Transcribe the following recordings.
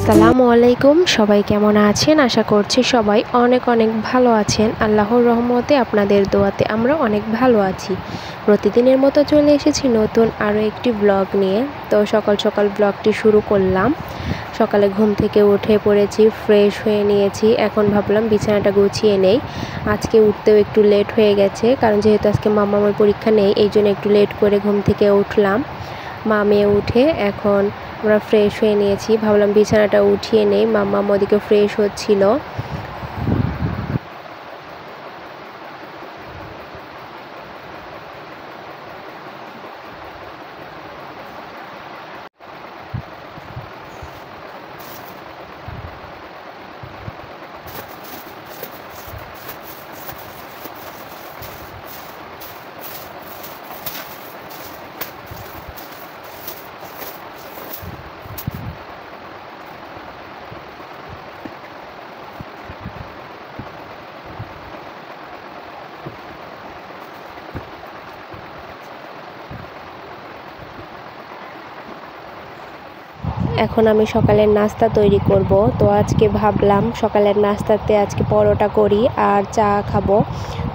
আসসালামু আলাইকুম। সবাই কেমন আছেন? আশা করছি সবাই অনেক অনেক ভালো আছেন। আল্লাহর রহমতে আপনাদের দোয়াতে আমরা অনেক ভালো আছি। প্রতিদিনের মতো চলে এসেছি নতুন আরও একটি ব্লগ নিয়ে। তো সকাল সকাল ব্লগটি শুরু করলাম। সকালে ঘুম থেকে উঠে পড়েছি, ফ্রেশ হয়ে নিয়েছি। এখন ভাবলাম বিছানাটা গুছিয়ে নেই। আজকে উঠতেও একটু লেট হয়ে গেছে, কারণ যেহেতু আজকে মামার পরীক্ষা নেই, এই জন্য একটু লেট করে ঘুম থেকে উঠলাম। মা মেয়ে উঠে এখন আমরা ফ্রেশ হয়ে নিয়েছি। ভাবলাম বিছানাটা উঠিয়ে নেই, মাম্মা ওদিকে ফ্রেশ হচ্ছিল। এখন আমি সকালের নাস্তা তৈরি করব। তো আজকে ভাবলাম সকালের নাস্তাতে আজকে পরোটা করি আর চা খাবো।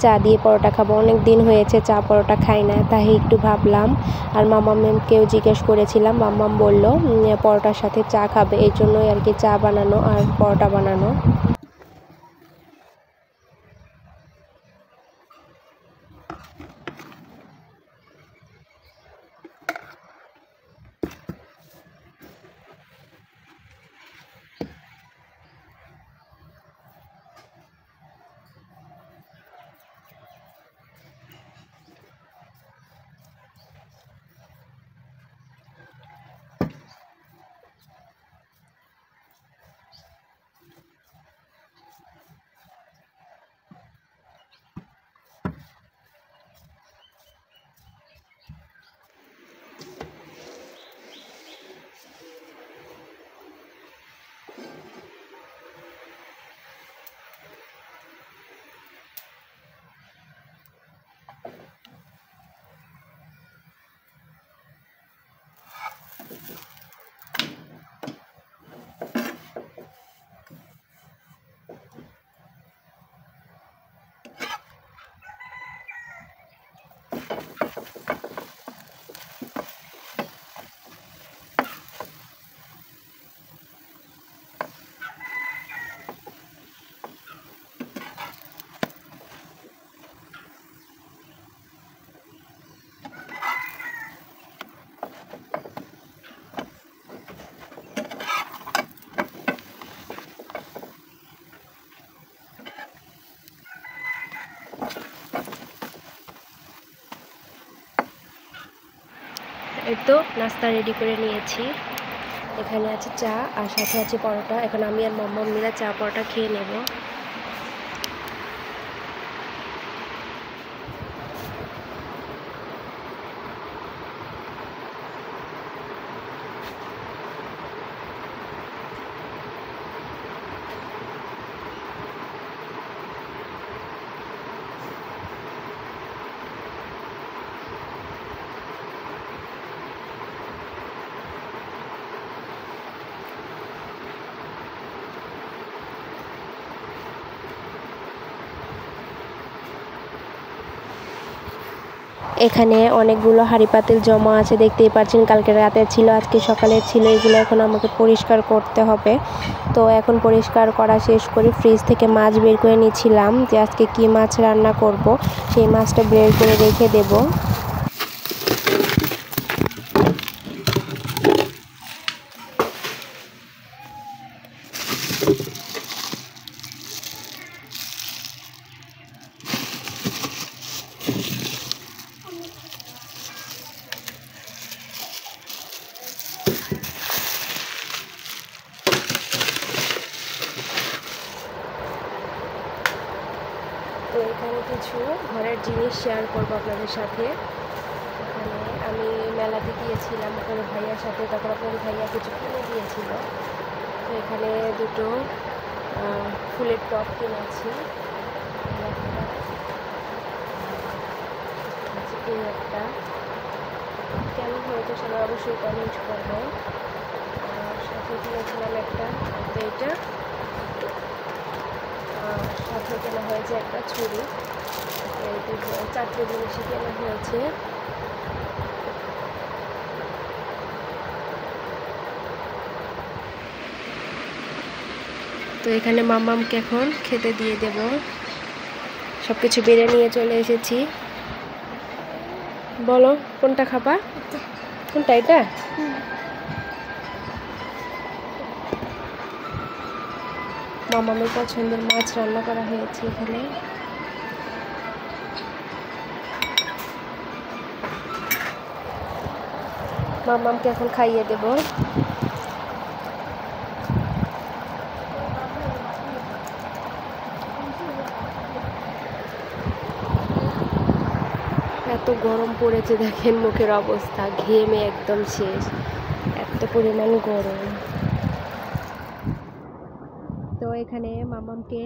চা দিয়ে পরোটা খাবো, অনেক দিন হয়েছে চা পরোটা খাই না, তাই একটু ভাবলাম। আর মাম্মামকেও জিজ্ঞেস করেছিলাম, মাম্মাম বলল পরোটার সাথে চা খাবে, এই জন্যই আর কি চা বানানো আর পরোটা বানানো। এই তো নাস্তা রেডি করে নিয়েছি। এখানে আছে চা আর সাথে আছে পরোটা। এখন আমি আর মাম্মা মিলে চা পরোটা খেয়ে নেব। এখানে অনেকগুলো হাঁড়ি পাতিল জমা আছে, দেখতেই পাচ্ছেন। কালকে রাতে ছিল, আজকে সকালে ছিল। এগুলো এখন আমাকে পরিষ্কার করতে হবে। তো এখন পরিষ্কার করা শেষ করে ফ্রিজ থেকে মাছ বের করে নিয়েছিলাম, যে আজকে কি মাছ রান্না করব, সেই মাছটা বের করে রেখে দেব। তো এখানে কিছু ঘরের জিনিস শেয়ার করবো আপনাদের সাথে। এখানে আমি মেলাতে গিয়েছিলাম ওখানে ভাইয়ার সাথে, তখন আপনার ভাইয়া কিছু কিনে দিয়েছিল। তো এখানে দুটো ফুলের টব কিনেছি, একটা কেমন হয়েছে সবাই অবশ্যই কমেন্ট করবেন। আর সাথে কিনেছিলাম একটা, তো এটা সাথে কেনা হয়েছে একটা ছুরি। এই 4টে জিনিসই কেনা হয়েছে। তো এখানে মাম্মামকে এখন খেতে দিয়ে দেব। সব কিছু বেড়ে নিয়ে চলে এসেছি। বলো কোনটা খাবা? কোনটা? এটা মামামের পছন্দের মাছ রান্না করা হয়েছে এখানে। মামামকে এখন খাইয়ে দেব। এত গরম পড়েছে, দেখেন মুখের অবস্থা, ঘেমে একদম শেষ, এত পরিমাণ গরম। তো এখানে মামামকে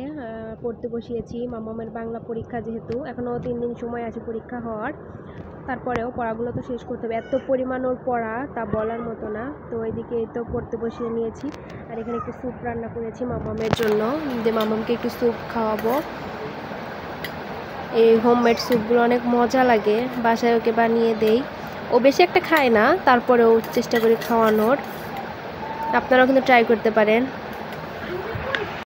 পড়তে বসিয়েছি। মামামের বাংলা পরীক্ষা, যেহেতু এখনও 3 দিন সময় আছে পরীক্ষা হওয়ার, তারপরেও পড়াগুলো তো শেষ করতে হবে। এত পরিমাণ ওর পড়া, তা বলার মতো না। তো এদিকে তো পড়তে বসিয়ে নিয়েছি। আর এখানে একটু স্যুপ রান্না করেছি মামামের জন্য, যে মামামকে একটু স্যুপ খাওয়াবো। এই হোমমেড স্যুপগুলো অনেক মজা লাগে, বাসায় ওকে বানিয়ে দেই। ও বেশি একটা খায় না, তারপরেও চেষ্টা করি খাওয়ানোর। আপনারাও কিন্তু ট্রাই করতে পারেন।